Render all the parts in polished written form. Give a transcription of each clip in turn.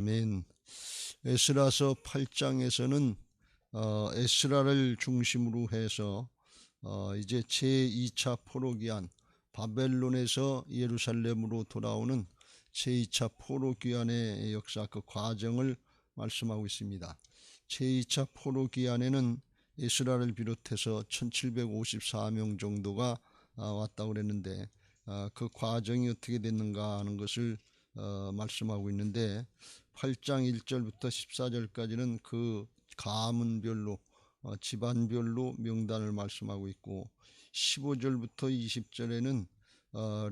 아멘. 에스라서 8장에서는 에스라를 중심으로 해서 이제 제2차 포로기한, 바벨론에서 예루살렘으로 돌아오는 제2차 포로기한의 역사, 그 과정을 말씀하고 있습니다. 제2차 포로기한에는 에스라를 비롯해서 1754명 정도가 왔다고 그랬는데, 그 과정이 어떻게 됐는가 하는 것을 말씀하고 있는데, 8장 1절부터 14절까지는 그 가문별로 집안별로 명단을 말씀하고 있고, 15절부터 20절에는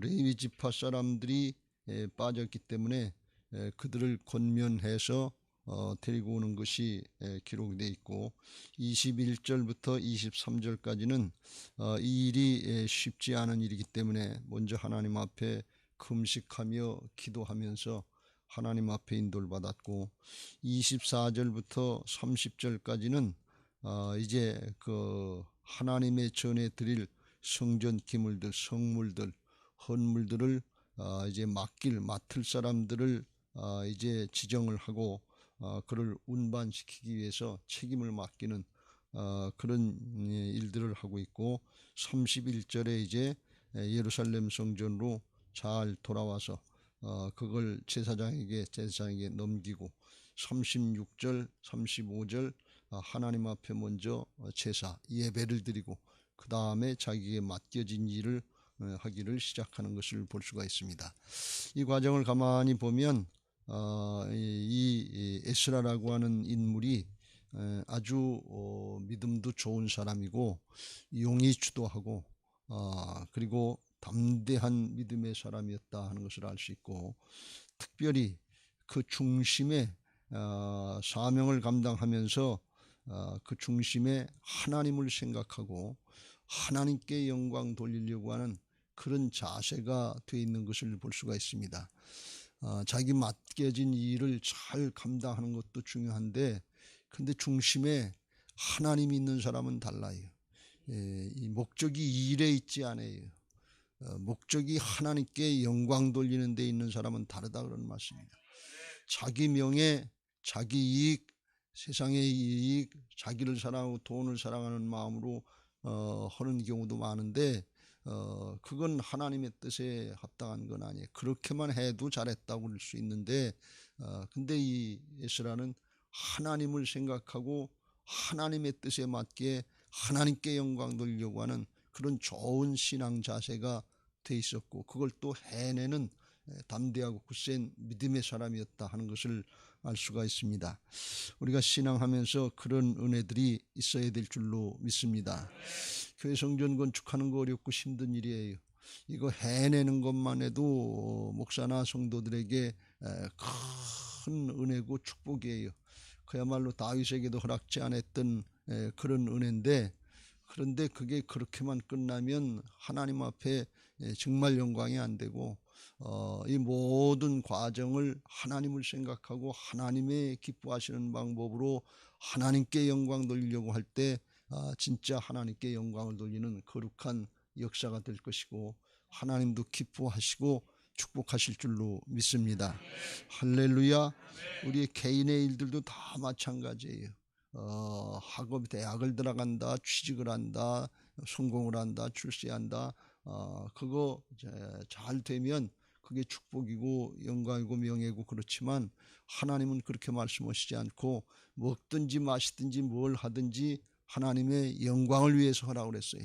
레위 지파 사람들이 빠졌기 때문에 그들을 권면해서 데리고 오는 것이 기록되어 있고, 21절부터 23절까지는 이 일이 쉽지 않은 일이기 때문에 먼저 하나님 앞에 금식하며 기도하면서 하나님 앞에 인도를 받았고, 24절부터 30절까지는 이제 그 하나님의 전에 드릴 성전 기물들, 성물들, 헌물들을 이제 맡을 사람들을 이제 지정을 하고 그를 운반시키기 위해서 책임을 맡기는 그런 일들을 하고 있고, 31절에 이제 예루살렘 성전으로 잘 돌아와서 그걸 제사장에게 넘기고, 36절, 35절 하나님 앞에 먼저 제사, 예배를 드리고 그 다음에 자기에게 맡겨진 일을 하기를 시작하는 것을 볼 수가 있습니다. 이 과정을 가만히 보면 이 에스라라고 하는 인물이 아주 믿음도 좋은 사람이고 용의 주도하고 그리고 담대한 믿음의 사람이었다 하는 것을 알 수 있고, 특별히 그 중심에 사명을 감당하면서 그 중심에 하나님을 생각하고 하나님께 영광 돌리려고 하는 그런 자세가 되어 있는 것을 볼 수가 있습니다. 자기 맡겨진 일을 잘 감당하는 것도 중요한데, 근데 중심에 하나님이 있는 사람은 달라요. 이 목적이 일에 있지 않아요. 목적이 하나님께 영광 돌리는 데 있는 사람은 다르다 그런 말씀입니다. 자기 명예, 자기 이익, 세상의 이익, 자기를 사랑하고 돈을 사랑하는 마음으로 하는 경우도 많은데 그건 하나님의 뜻에 합당한 건 아니에요. 그렇게만 해도 잘했다고 그럴 수 있는데 근데 이 에스라는 하나님을 생각하고 하나님의 뜻에 맞게 하나님께 영광 돌리려고 하는 그런 좋은 신앙 자세가 돼 있었고, 그걸 또 해내는 담대하고 굳센 믿음의 사람이었다 하는 것을 알 수가 있습니다. 우리가 신앙하면서 그런 은혜들이 있어야 될 줄로 믿습니다. 교회 성전 건축하는 거 어렵고 힘든 일이에요. 이거 해내는 것만 해도 목사나 성도들에게 큰 은혜고 축복이에요. 그야말로 다윗에게도 허락지 않았던 그런 은혜인데, 그런데 그게 그렇게만 끝나면 하나님 앞에 정말 영광이 안 되고 이 모든 과정을 하나님을 생각하고 하나님의 기뻐하시는 방법으로 하나님께 영광 돌리려고 할 때 진짜 하나님께 영광을 돌리는 거룩한 역사가 될 것이고, 하나님도 기뻐하시고 축복하실 줄로 믿습니다. 할렐루야. 우리 개인의 일들도 다 마찬가지예요. 학업, 대학을 들어간다, 취직을 한다, 성공을 한다, 출세한다. 그거 잘 되면 그게 축복이고 영광이고 명예고, 그렇지만 하나님은 그렇게 말씀하시지 않고 먹든지 마시든지 뭘 하든지 하나님의 영광을 위해서 하라고 그랬어요.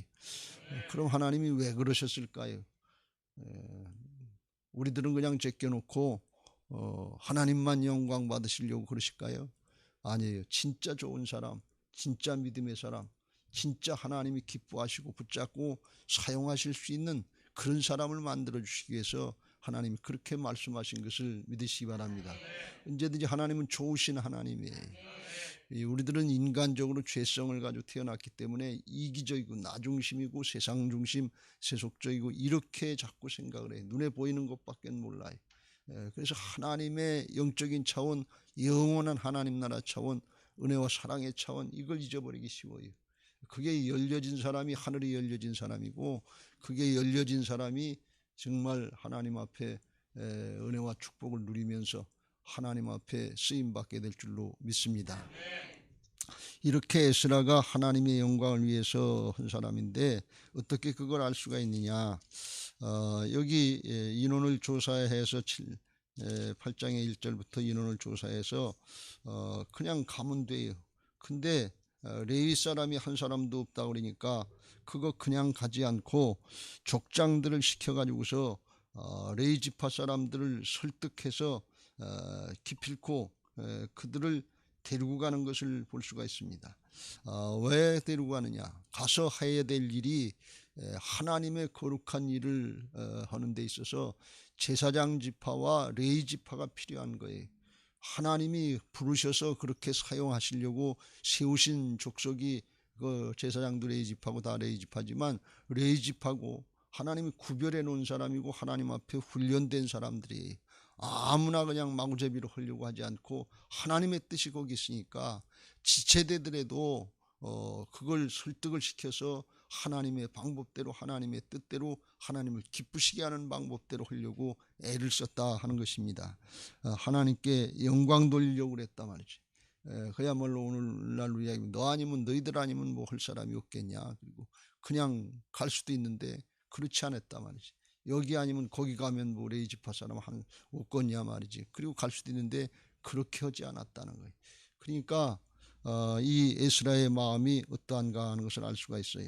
그럼 하나님이 왜 그러셨을까요? 우리들은 그냥 제껴놓고 하나님만 영광 받으시려고 그러실까요? 아니에요. 진짜 좋은 사람, 진짜 믿음의 사람, 진짜 하나님이 기뻐하시고 붙잡고 사용하실 수 있는 그런 사람을 만들어 주시기 위해서 하나님이 그렇게 말씀하신 것을 믿으시기 바랍니다. 언제든지 하나님은 좋으신 하나님이에요. 우리들은 인간적으로 죄성을 가지고 태어났기 때문에 이기적이고 나중심이고 세상중심, 세속적이고 이렇게 자꾸 생각을 해요. 눈에 보이는 것밖에 몰라요. 그래서 하나님의 영적인 차원, 영원한 하나님 나라 차원, 은혜와 사랑의 차원, 이걸 잊어버리기 쉬워요. 그게 열려진 사람이 하늘이 열려진 사람이고, 그게 열려진 사람이 정말 하나님 앞에 은혜와 축복을 누리면서 하나님 앞에 쓰임받게 될 줄로 믿습니다. 이렇게 에스라가 하나님의 영광을 위해서 한 사람인데 어떻게 그걸 알 수가 있느냐. 여기 인원을 조사해서 8장의 1절부터 인원을 조사해서 그냥 가면 돼요. 근데 레위 사람이 한 사람도 없다 그러니까 그거 그냥 가지 않고 족장들을 시켜가지고서 레위 지파 사람들을 설득해서 기필코 그들을 데리고 가는 것을 볼 수가 있습니다. 왜 데리고 가느냐. 가서 해야 될 일이 하나님의 거룩한 일을 하는 데 있어서 제사장 지파와 레위 지파가 필요한 거예요. 하나님이 부르셔서 그렇게 사용하시려고 세우신 족속이 그 제사장도 레위 지파고 다 레위 지파지만 레위 지파고 하나님이 구별해 놓은 사람이고 하나님 앞에 훈련된 사람들이 아무나 그냥 마구잡이로 하려고 하지 않고 하나님의 뜻이 거기 있으니까 지체되더라도 그걸 설득을 시켜서 하나님의 방법대로 하나님의 뜻대로 하나님을 기쁘시게 하는 방법대로 하려고 애를 썼다 하는 것입니다. 하나님께 영광 돌리려고 그랬단 말이지. 그야말로 오늘날 우리 이야기 너 아니면 너희들 아니면 뭐 할 사람이 없겠냐. 그리고 그냥 갈 수도 있는데 그렇지 않았단 말이지. 여기 아니면 거기 가면 뭐 레위 지파 사람 한 없겠냐 말이지. 그리고 갈 수도 있는데 그렇게 하지 않았다는 거예요. 그러니까 이 에스라의 마음이 어떠한가 하는 것을 알 수가 있어요.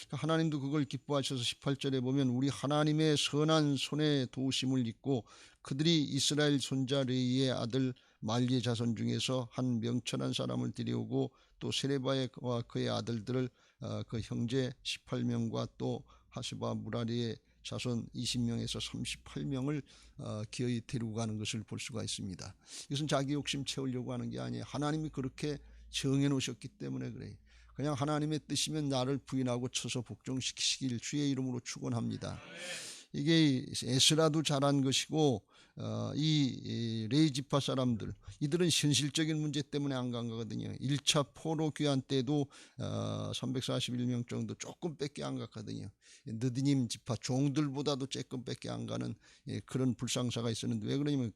하나님도 그걸 기뻐하셔서 18절에 보면 우리 하나님의 선한 손에 도우심을 입고 그들이 이스라엘 손자 레위의 아들 말리의 자손 중에서 한 명철한 사람을 데려오고 또 세레바와 그의 아들들을 그 형제 18명과 또 하스바 무라리의 자손 20명에서 38명을 기어이 데리고 가는 것을 볼 수가 있습니다. 이것은 자기 욕심 채우려고 하는 게 아니에요. 하나님이 그렇게 정해 놓으셨기 때문에 그래요. 그냥 하나님의 뜻이면 나를 부인하고 쳐서 복종시키시길 주의 이름으로 축원합니다. 이게 에스라도 잘한 것이고 이 레위 지파 사람들 이들은 현실적인 문제 때문에 안 간 거거든요. 1차 포로 귀환 때도 341명 정도 조금밖에 안 갔거든요. 느디님 지파 종들보다도 조금밖에 안 가는 그런 불상사가 있었는데 왜 그러냐면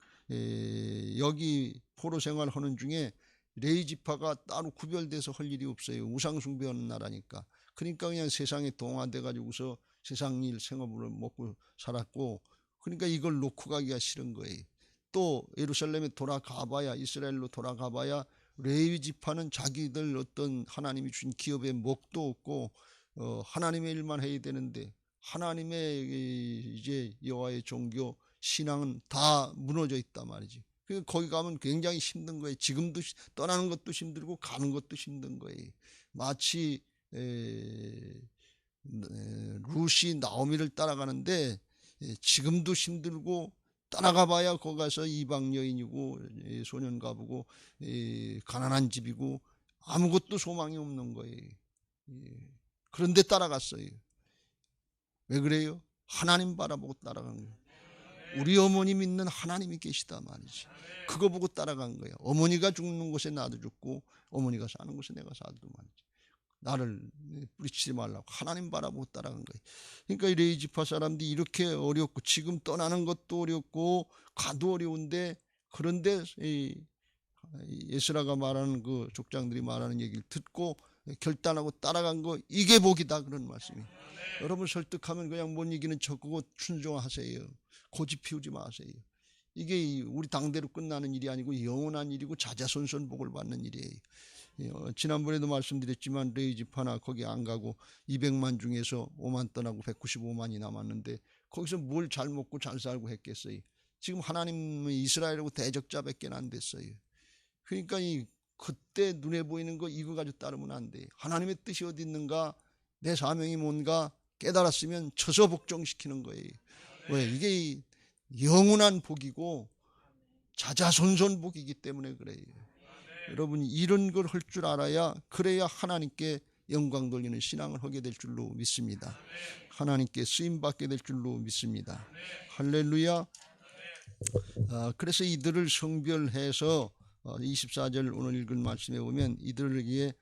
여기 포로 생활하는 중에 레위 지파가 따로 구별돼서 할 일이 없어요. 우상 숭배하는 나라니까. 그러니까 그냥 세상에 동화돼 가지고서 세상 일 생업으로 먹고 살았고 그러니까 이걸 놓고 가기가 싫은 거예요. 또 예루살렘에 돌아가봐야 이스라엘로 돌아가봐야 레위 지파는 자기들 어떤 하나님이 주신 기업에 먹도 없고 하나님의 일만 해야 되는데 하나님의 이제 여호와의 종교 신앙은 다 무너져 있단 말이지. 거기 가면 굉장히 힘든 거예요. 지금도 떠나는 것도 힘들고 가는 것도 힘든 거예요. 마치 룻이 나오미를 따라가는데 지금도 힘들고 따라가 봐야 거기 가서 이방 여인이고 소년가부고 가난한 집이고 아무것도 소망이 없는 거예요. 그런데 따라갔어요. 왜 그래요? 하나님 바라보고 따라간 거예요. 우리 어머니 믿는 하나님이 계시다 말이지. 그거 보고 따라간 거예요. 어머니가 죽는 곳에 나도 죽고 어머니가 사는 곳에 내가 살도 말이지. 나를 뿌리치지 말라고 하나님 바라보고 따라간 거예요. 그러니까 이 레위 지파 사람들이 이렇게 어렵고 지금 떠나는 것도 어렵고 가도 어려운데 그런데 에스라가 말하는 그 족장들이 말하는 얘기를 듣고 결단하고 따라간 거 이게 복이다 그런 말씀이에요. 여러분 설득하면 그냥 못 이기는 척하고 순종하세요. 고집 피우지 마세요. 이게 우리 당대로 끝나는 일이 아니고 영원한 일이고 자자손손 복을 받는 일이에요. 지난번에도 말씀드렸지만 레위 지파나 거기 안 가고 200만 중에서 5만 떠나고 195만이 남았는데 거기서 뭘 잘 먹고 잘 살고 했겠어요. 지금 하나님의 이스라엘하고 대적자밖에 안 됐어요. 그러니까 그때 눈에 보이는 거 이거 가지고 따르면 안 돼. 하나님의 뜻이 어디 있는가 내 사명이 뭔가 깨달았으면 쳐서 복종시키는 거예요. 왜? 이게 영원한 복이고 자자손손 복이기 때문에 그래요. 여러분 이런 걸 할 줄 알아야 그래야 하나님께 영광 돌리는 신앙을 하게 될 줄로 믿습니다. 하나님께 쓰임받게 될 줄로 믿습니다. 할렐루야. 그래서 이들을 성별해서 24절 오늘 읽은 말씀에 보면 이들에게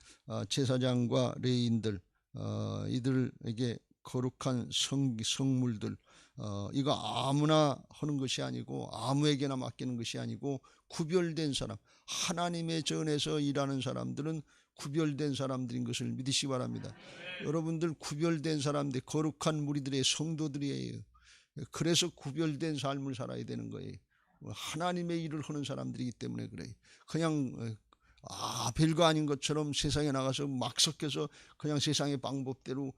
제사장과 레위인들 이들에게 거룩한 성물들 이거 아무나 하는 것이 아니고 아무에게나 맡기는 것이 아니고 구별된 사람, 하나님의 전에서 일하는 사람들은 구별된 사람들인 것을 믿으시기 바랍니다. 여러분들 구별된 사람들, 거룩한 무리들의 성도들이에요. 그래서 구별된 삶을 살아야 되는 거예요. 하나님의 일을 하는 사람들이기 때문에 그래요. 그냥 별거 아닌 것처럼 세상에 나가서 막 섞여서 그냥 세상의 방법대로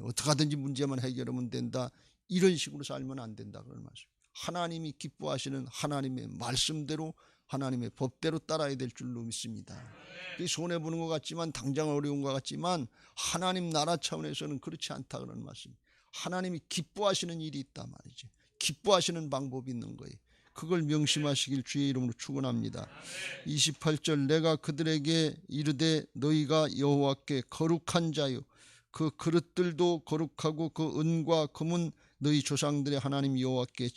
어떻게 하든지 문제만 해결하면 된다, 이런 식으로 살면 안 된다 그런 말씀. 하나님이 기뻐하시는 하나님의 말씀대로, 하나님의 법대로 따라야 될 줄로 믿습니다. 손해보는 것 같지만, 당장 어려운 것 같지만 하나님 나라 차원에서는 그렇지 않다 그런 말씀. 하나님이 기뻐하시는 일이 있단 말이죠. 기뻐하시는 방법이 있는 거예요. 그걸 명심하시길 주의 이름으로 축원합니다. 28절, 내가 그들에게 이르되 너희가 여호와께 거룩한 자요, 그 그릇들도 거룩하고 그 은과 금은 너희 조상들의 하나님 여호와께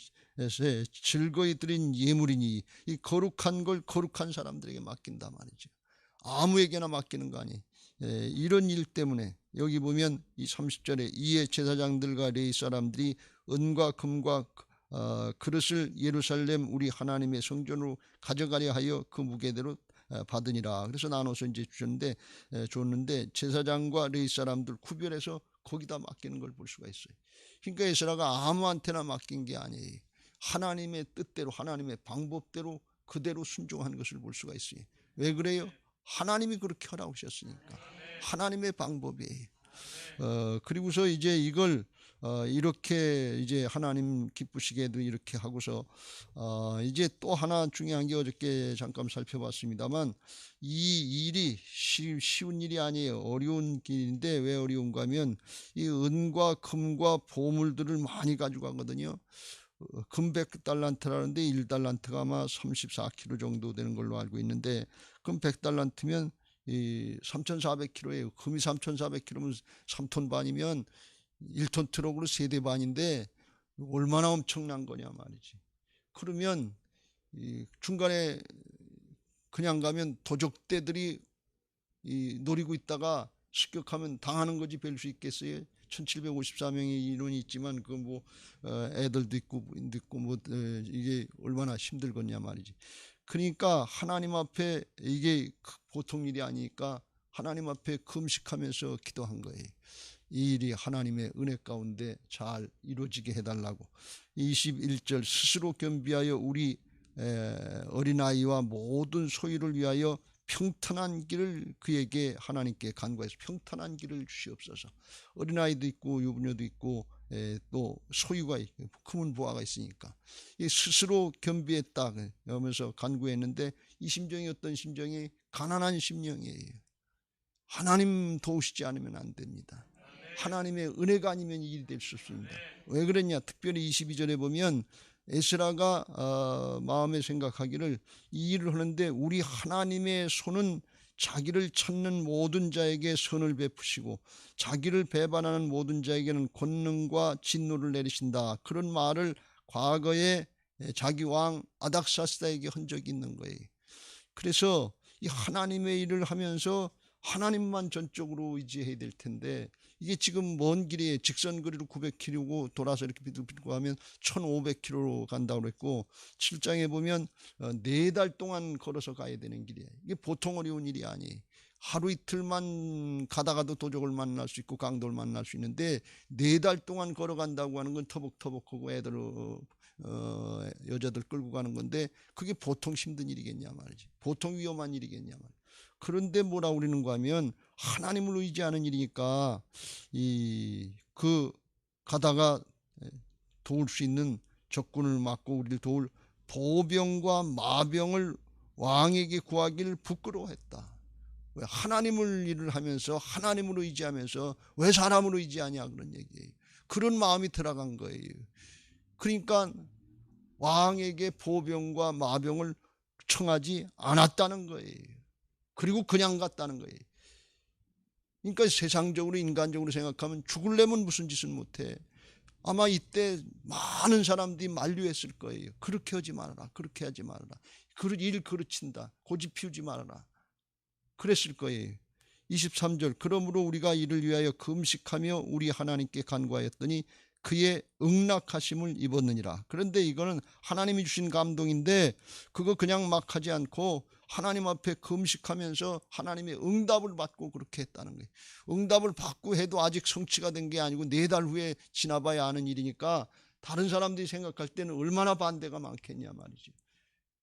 즐거이 드린 예물이니, 이 거룩한 걸 거룩한 사람들에게 맡긴다 말이죠. 아무에게나 맡기는 거 아니에요. 이런 일 때문에 여기 보면 이 30절에 이에 제사장들과 레위 사람들이 은과 금과 그릇을 예루살렘 우리 하나님의 성전으로 가져가려 하여 그 무게대로 받으니라. 그래서 나눠서 이제 줬는데 제사장과 레위 사람들 구별해서 거기다 맡기는 걸 볼 수가 있어요. 그러니까 에스라가 아무한테나 맡긴 게 아니에요. 하나님의 뜻대로, 하나님의 방법대로 그대로 순종한 것을 볼 수가 있어요. 왜 그래요? 하나님이 그렇게 허락하셨으니까. 하나님의 방법이에요. 그리고서 이제 이걸 이렇게 이제 하나님 기쁘시게도 이렇게 하고서 이제 또 하나 중요한 게 어저께 잠깐 살펴봤습니다만, 이 일이 쉬운 일이 아니에요. 어려운 길인데 왜 어려운가 하면 이 은과 금과 보물들을 많이 가져가거든요. 금 100달란트라는데 1달란트가 아마 34kg 정도 되는 걸로 알고 있는데, 금 100달란트면 3,400kg예요. 금이 3,400kg면 3톤 반이면 1톤 트럭으로 3대 반인데 얼마나 엄청난 거냐 말이지. 그러면 중간에 그냥 가면 도적대들이 노리고 있다가 습격하면 당하는 거지 별 수 있겠어요? 1754명의 인원이 있지만 그 뭐 애들도 있고 뭐 이게 얼마나 힘들겠냐 말이지. 그러니까 하나님 앞에 이게 보통 일이 아니니까 하나님 앞에 금식하면서 기도한 거예요. 이 일이 하나님의 은혜 가운데 잘 이루어지게 해달라고. 21절, 스스로 겸비하여 우리 어린아이와 모든 소유를 위하여 평탄한 길을 그에게 하나님께 간구해서 평탄한 길을 주시옵소서. 어린아이도 있고 유부녀도 있고 또 소유가 있고 큰 부하가 있으니까 스스로 겸비했다 하면서 간구했는데, 이 심정이 어떤 심정이? 가난한 심령이에요. 하나님 도우시지 않으면 안 됩니다. 하나님의 은혜가 아니면 이 일이 될 수 없습니다. 왜 그랬냐? 특별히 22절에 보면 에스라가 마음에 생각하기를, 이 일을 하는데 우리 하나님의 손은 자기를 찾는 모든 자에게 선을 베푸시고 자기를 배반하는 모든 자에게는 권능과 진노를 내리신다. 그런 말을 과거에 자기 왕 아닥사스다에게 한 적이 있는 거예요. 그래서 이 하나님의 일을 하면서 하나님만 전적으로 의지해야 될 텐데, 이게 지금 먼 길에 직선거리로 900km고 돌아서 이렇게 비틀고 하면 1500km로 간다고 그랬고, 7장에 보면 4달 동안 걸어서 가야 되는 길이에요. 이게 보통 어려운 일이 아니에요. 하루 이틀만 가다가도 도적을 만날 수 있고 강도를 만날 수 있는데 4달 동안 걸어간다고 하는 건 터벅터벅하고 애들 여자들 끌고 가는 건데, 그게 보통 힘든 일이겠냐 말이지. 보통 위험한 일이겠냐 말이지. 그런데 뭐라 그러는가 하면 하나님을 의지하는 일이니까 그 가다가 도울 수 있는 적군을 막고 우리를 도울 보병과 마병을 왕에게 구하기를 부끄러워했다. 왜? 하나님을 일을 하면서 하나님을 의지하면서 왜 사람을 의지하냐 그런 얘기예요. 그런 마음이 들어간 거예요. 그러니까 왕에게 보병과 마병을 청하지 않았다는 거예요. 그리고 그냥 갔다는 거예요. 그러니까 세상적으로 인간적으로 생각하면 죽을려면 무슨 짓은 못해. 아마 이때 많은 사람들이 만류했을 거예요. 그렇게 하지 말아라. 그렇게 하지 말아라. 일 그르친다. 고집 피우지 말아라. 그랬을 거예요. 23절, 그러므로 우리가 이를 위하여 금식하며 우리 하나님께 간구하였더니 그의 응낙하심을 입었느니라. 그런데 이거는 하나님이 주신 감동인데 그거 그냥 막 하지 않고 하나님 앞에 금식하면서 하나님의 응답을 받고 그렇게 했다는 거예요. 응답을 받고 해도 아직 성취가 된 게 아니고 4달 후에 지나봐야 아는 일이니까 다른 사람들이 생각할 때는 얼마나 반대가 많겠냐 말이죠.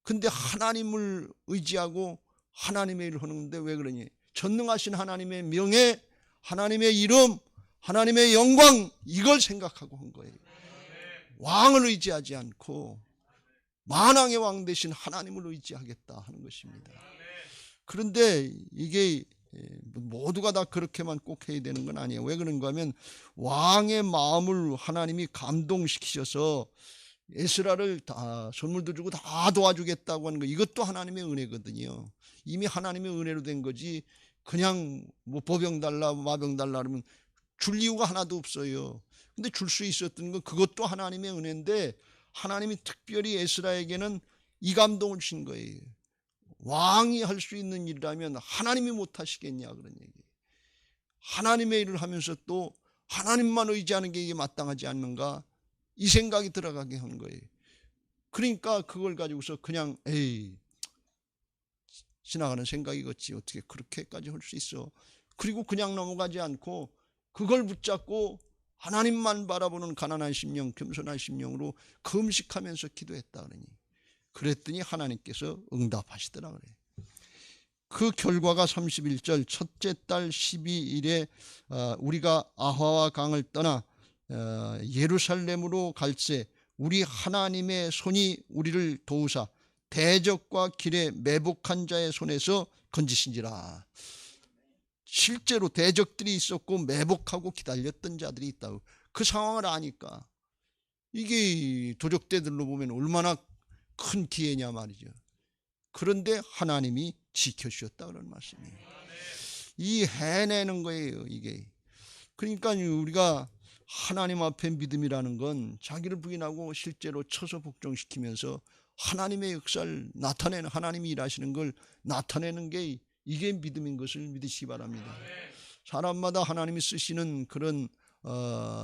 근데 하나님을 의지하고 하나님의 일을 하는데 왜 그러니? 전능하신 하나님의 명예, 하나님의 이름, 하나님의 영광, 이걸 생각하고 한 거예요. 왕을 의지하지 않고 만왕의 왕 대신 하나님을 의지하겠다 하는 것입니다. 그런데 이게 모두가 다 그렇게만 꼭 해야 되는 건 아니에요. 왜 그런가 하면 왕의 마음을 하나님이 감동시키셔서 에스라를 다 선물도 주고 다 도와주겠다고 하는 거, 이것도 하나님의 은혜거든요. 이미 하나님의 은혜로 된 거지 그냥 뭐 보병 달라 마병 달라 그러면 줄 이유가 하나도 없어요. 근데 줄 수 있었던 건 그것도 하나님의 은혜인데 하나님이 특별히 에스라에게는 이 감동을 주신 거예요. 왕이 할 수 있는 일이라면 하나님이 못 하시겠냐 그런 얘기예요. 하나님의 일을 하면서 또 하나님만 의지하는 게 이게 마땅하지 않는가, 이 생각이 들어가게 한 거예요. 그러니까 그걸 가지고서 그냥 에이 지나가는 생각이겠지 어떻게 그렇게까지 할 수 있어. 그리고 그냥 넘어가지 않고 그걸 붙잡고 하나님만 바라보는 가난한 심령, 겸손한 심령으로 금식하면서 기도했다 그러니, 그랬더니 하나님께서 응답하시더라 그래요. 그 결과가 31절 첫째 달 12일에 우리가 아화와 강을 떠나 예루살렘으로 갈새 우리 하나님의 손이 우리를 도우사 대적과 길에 매복한 자의 손에서 건지신지라. 실제로 대적들이 있었고 매복하고 기다렸던 자들이 있다고. 그 상황을 아니까 이게 도적대들로 보면 얼마나 큰 기회냐 말이죠. 그런데 하나님이 지켜주셨다 그런 말씀이에요. 이 해내는 거예요 이게. 그러니까 우리가 하나님 앞에 믿음이라는 건 자기를 부인하고 실제로 쳐서 복종시키면서 하나님의 역사를 나타내는, 하나님이 일하시는 걸 나타내는 게 이게 믿음인 것을 믿으시기 바랍니다. 사람마다 하나님이 쓰시는 그런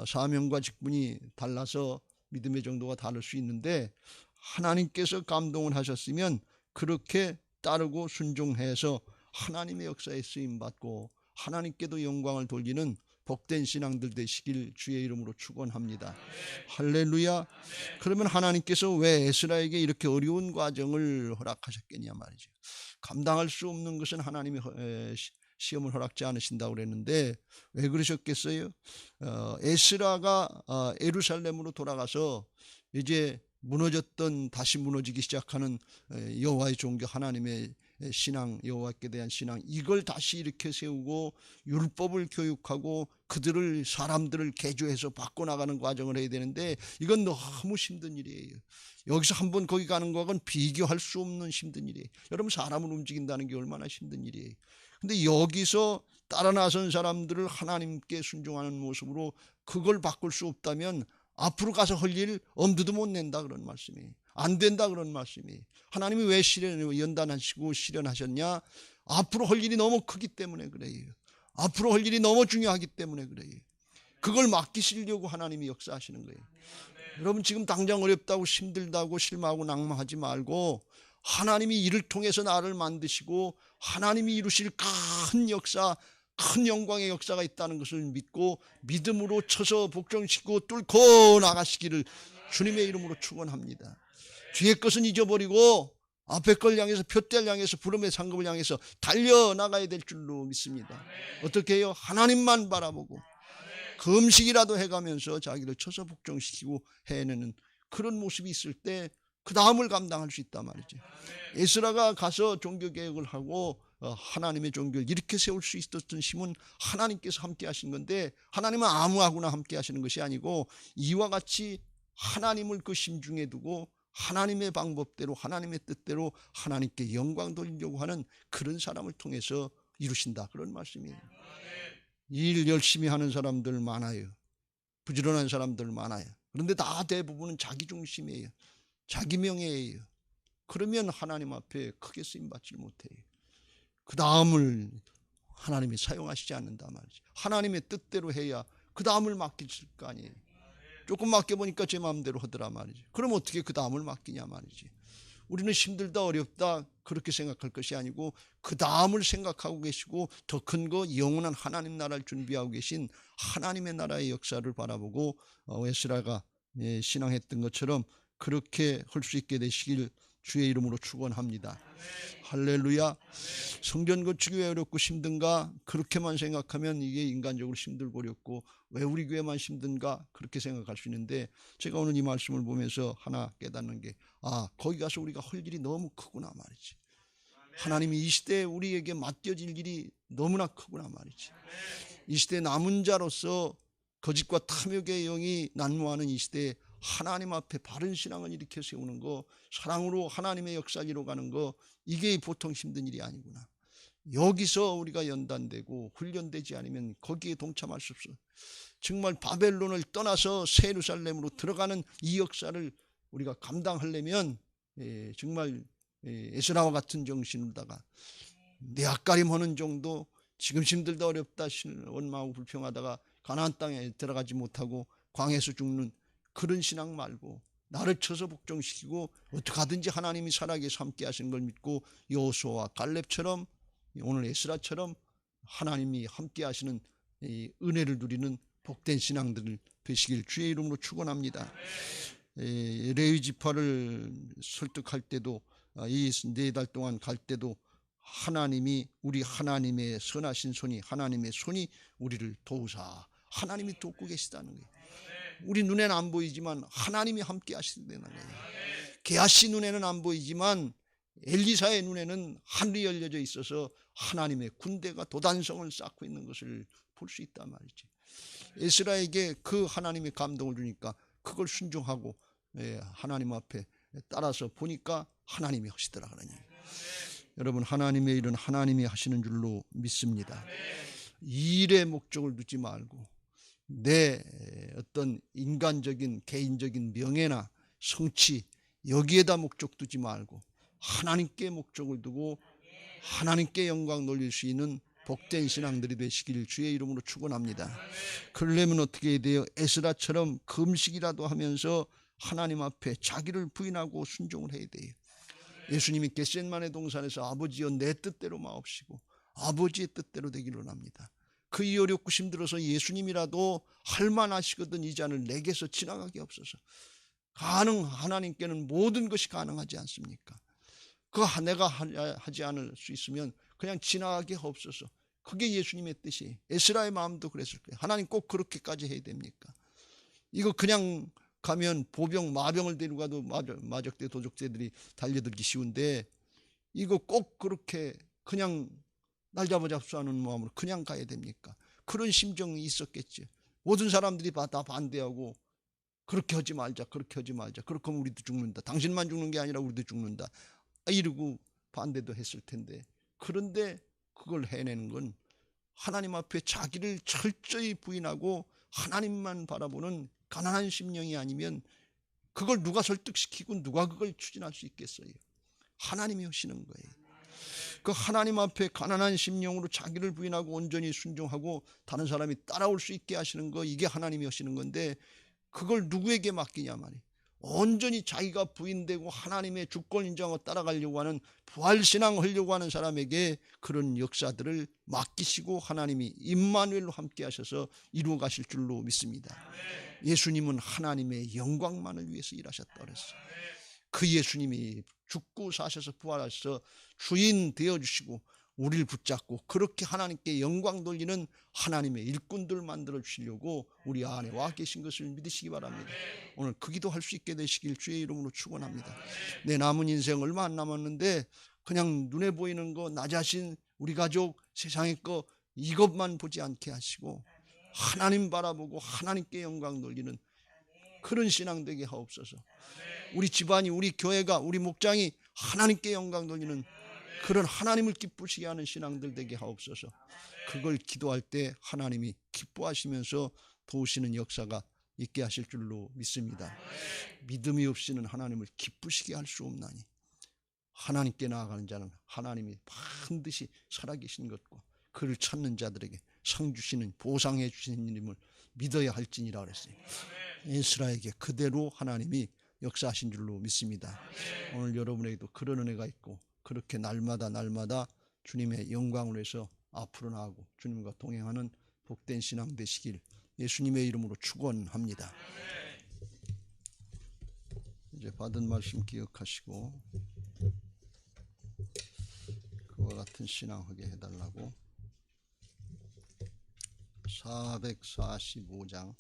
사명과 직분이 달라서 믿음의 정도가 다를 수 있는데 하나님께서 감동을 하셨으면 그렇게 따르고 순종해서 하나님의 역사에 쓰임받고 하나님께도 영광을 돌리는 복된 신앙들 되시길 주의 이름으로 축원합니다. 할렐루야. 그러면 하나님께서 왜 에스라에게 이렇게 어려운 과정을 허락하셨겠냐 말이죠. 감당할 수 없는 것은 하나님이 시험을 허락지 않으신다고 그랬는데 왜 그러셨겠어요? 에스라가 예루살렘으로 돌아가서 이제 무너졌던, 다시 무너지기 시작하는 여호와의 종교, 하나님의 신앙, 여호와께 대한 신앙, 이걸 다시 일으켜 세우고 율법을 교육하고 그들을, 사람들을 개조해서 바꿔나가는 과정을 해야 되는데 이건 너무 힘든 일이에요. 여기서 한번 거기 가는 거하고는 비교할 수 없는 힘든 일이에요. 여러분, 사람을 움직인다는 게 얼마나 힘든 일이에요. 근데 여기서 따라 나선 사람들을 하나님께 순종하는 모습으로 그걸 바꿀 수 없다면 앞으로 가서 할 일 엄두도 못 낸다 그런 말씀이에요. 안 된다 그런 말씀이에요. 하나님이 왜 연단하시고 실현하셨냐? 앞으로 할 일이 너무 크기 때문에 그래요. 앞으로 할 일이 너무 중요하기 때문에 그래요. 그걸 맡기시려고 하나님이 역사하시는 거예요. 여러분, 지금 당장 어렵다고 힘들다고 실망하고 낙망하지 말고 하나님이 이를 통해서 나를 만드시고 하나님이 이루실 큰 역사, 큰 영광의 역사가 있다는 것을 믿고 믿음으로 쳐서 복종시키고 뚫고 나가시기를 주님의 이름으로 축원합니다. 뒤에 것은 잊어버리고 앞에 걸 향해서, 표대를 향해서, 부름의 상급을 향해서 달려나가야 될 줄로 믿습니다. 어떻게 해요? 하나님만 바라보고 금식이라도 해가면서 자기를 쳐서 복종시키고 해내는 그런 모습이 있을 때 그 다음을 감당할 수 있단 말이죠. 에스라가 가서 종교개혁을 하고 하나님의 종교를 이렇게 세울 수 있었던 힘은 하나님께서 함께 하신 건데, 하나님은 아무하고나 함께 하시는 것이 아니고 이와 같이 하나님을 그 심중에 두고 하나님의 방법대로, 하나님의 뜻대로 하나님께 영광 돌리려고 하는 그런 사람을 통해서 이루신다 그런 말씀이에요. 일 열심히 하는 사람들 많아요. 부지런한 사람들 많아요. 그런데 다 대부분은 자기 중심이에요. 자기 명예예요. 그러면 하나님 앞에 크게 쓰임받지 못해요. 그 다음을 하나님이 사용하시지 않는다 말이죠. 하나님의 뜻대로 해야 그 다음을 맡기실 거 아니에요. 조금 맡겨보니까 제 마음대로 하더라 말이지. 그럼 어떻게 그 다음을 맡기냐 말이지. 우리는 힘들다 어렵다 그렇게 생각할 것이 아니고 그 다음을 생각하고 계시고 더 큰 거 영원한 하나님 나라를 준비하고 계신 하나님의 나라의 역사를 바라보고 에스라가 신앙했던 것처럼 그렇게 할 수 있게 되시길 주의 이름으로 축원합니다. 할렐루야. 성전 건축이 왜 어렵고 힘든가 그렇게만 생각하면 이게 인간적으로 힘들고 어렵고 왜 우리 교회만 힘든가 그렇게 생각할 수 있는데 제가 오늘 이 말씀을 보면서 하나 깨닫는 게 거기 가서 우리가 할 일이 너무 크구나 말이지. 하나님이 이 시대에 우리에게 맡겨질 일이 너무나 크구나 말이지. 이 시대 남은 자로서 거짓과 탐욕의 영이 난무하는 이 시대에 하나님 앞에 바른 신앙을 일으켜 세우는 거, 사랑으로 하나님의 역사를 이뤄가는 거, 이게 보통 힘든 일이 아니구나. 여기서 우리가 연단되고 훈련되지 않으면 거기에 동참할 수 없어. 정말 바벨론을 떠나서 새 예루살렘으로 들어가는 이 역사를 우리가 감당하려면 정말 에스라와 같은 정신으로다가 내 앞가림 하는 정도, 지금 힘들다 어렵다 원망하고 불평하다가 가나안 땅에 들어가지 못하고 광야에서 죽는 그런 신앙 말고 나를 쳐서 복종시키고 어떻게 하든지 하나님이 살아계서 함께 하시는 걸 믿고 여호수아와 갈렙처럼 오늘 에스라처럼 하나님이 함께 하시는 은혜를 누리는 복된 신앙들을 되시길 주의 이름으로 축원합니다. 레위 지파를 설득할 때도 이 4달 동안 갈 때도 하나님이 우리 하나님의 선하신 손이 하나님의 손이 우리를 도우사 하나님이 돕고 계시다는 거예요. 우리 눈에는 안 보이지만 하나님이 함께 하시다는 거예요. 게하시 눈에는 안 보이지만 엘리사의 눈에는 하늘이 열려져 있어서 하나님의 군대가 도단성을 쌓고 있는 것을 볼 수 있단 말이지. 에스라에게 그 하나님의 감동을 주니까 그걸 순종하고 하나님 앞에 따라서 보니까 하나님이 하시더라 그러니. 여러분 하나님의 일은 하나님이 하시는 줄로 믿습니다. 일의 목적을 두지 말고 내 어떤 인간적인 개인적인 명예나 성취 여기에다 목적 두지 말고 하나님께 목적을 두고 하나님께 영광 돌릴 수 있는 복된 신앙들이 되시길 주의 이름으로 축원합니다. 그러려면 어떻게 해야 돼요? 에스라처럼 금식이라도 하면서 하나님 앞에 자기를 부인하고 순종을 해야 돼요. 예수님이 겟셋마네 동산에서 아버지여 내 뜻대로 마옵시고 아버지의 뜻대로 되기를 원합니다. 그 이 어렵고 힘들어서 예수님이라도 할만하시거든 이 잔을 내게서 지나가게 없어서. 하나님께는 모든 것이 가능하지 않습니까? 내가 하지 않을 수 있으면 그냥 지나가게 없어서. 그게 예수님의 뜻이에요. 에스라의 마음도 그랬을 거예요. 하나님 꼭 그렇게까지 해야 됩니까? 이거 그냥 가면 보병 마병을 데리고 가도 마적대 도적대들이 달려들기 쉬운데 이거 꼭 그렇게 그냥 날 잡아잡수하는 마음으로 그냥 가야 됩니까? 그런 심정이 있었겠죠. 모든 사람들이 다 반대하고 그렇게 하지 말자 그렇게 하지 말자 그렇게 하면 우리도 죽는다. 당신만 죽는 게 아니라 우리도 죽는다. 이러고 반대도 했을 텐데 그런데 그걸 해내는 건 하나님 앞에 자기를 철저히 부인하고 하나님만 바라보는 가난한 심령이 아니면 그걸 누가 설득시키고 누가 그걸 추진할 수 있겠어요? 하나님이 하시는 거예요. 그 하나님 앞에 가난한 심령으로 자기를 부인하고 온전히 순종하고 다른 사람이 따라올 수 있게 하시는 거 이게 하나님이 하시는 건데 그걸 누구에게 맡기냐 말이에요. 온전히 자기가 부인되고 하나님의 주권 인정하고 따라가려고 하는 부활신앙 하려고 하는 사람에게 그런 역사들을 맡기시고 하나님이 임마누엘로 함께 하셔서 이루어 가실 줄로 믿습니다. 예수님은 하나님의 영광만을 위해서 일하셨다 그랬어요. 그 예수님이 죽고 사셔서 부활하셔서 주인 되어주시고 우리를 붙잡고 그렇게 하나님께 영광 돌리는 하나님의 일꾼들 만들어 주시려고 우리 안에 와 계신 것을 믿으시기 바랍니다. 오늘 그 기도할 수 있게 되시길 주의 이름으로 축원합니다. 내 남은 인생 얼마 안 남았는데 그냥 눈에 보이는 거 나 자신 우리 가족 세상의 거 이것만 보지 않게 하시고 하나님 바라보고 하나님께 영광 돌리는 그런 신앙 되게 하옵소서. 우리 집안이 우리 교회가 우리 목장이 하나님께 영광 돌리는 그런 하나님을 기쁘시게 하는 신앙들 되게 하옵소서. 그걸 기도할 때 하나님이 기뻐하시면서 도우시는 역사가 있게 하실 줄로 믿습니다. 믿음이 없이는 하나님을 기쁘시게 할 수 없나니 하나님께 나아가는 자는 하나님이 반드시 살아계신 것과 그를 찾는 자들에게 상 주시는 보상해 주시는 이름을 믿어야 할지니라 그랬어요. 에스라에게 그대로 하나님이 역사하신 줄로 믿습니다. 오늘 여러분에게도 그런 은혜가 있고 그렇게 날마다 주님의 영광을 위해서 앞으로 나가고 주님과 동행하는 복된 신앙 되시길 예수님의 이름으로 축원합니다. 이제 받은 말씀 기억하시고 그와 같은 신앙하게 해달라고 445장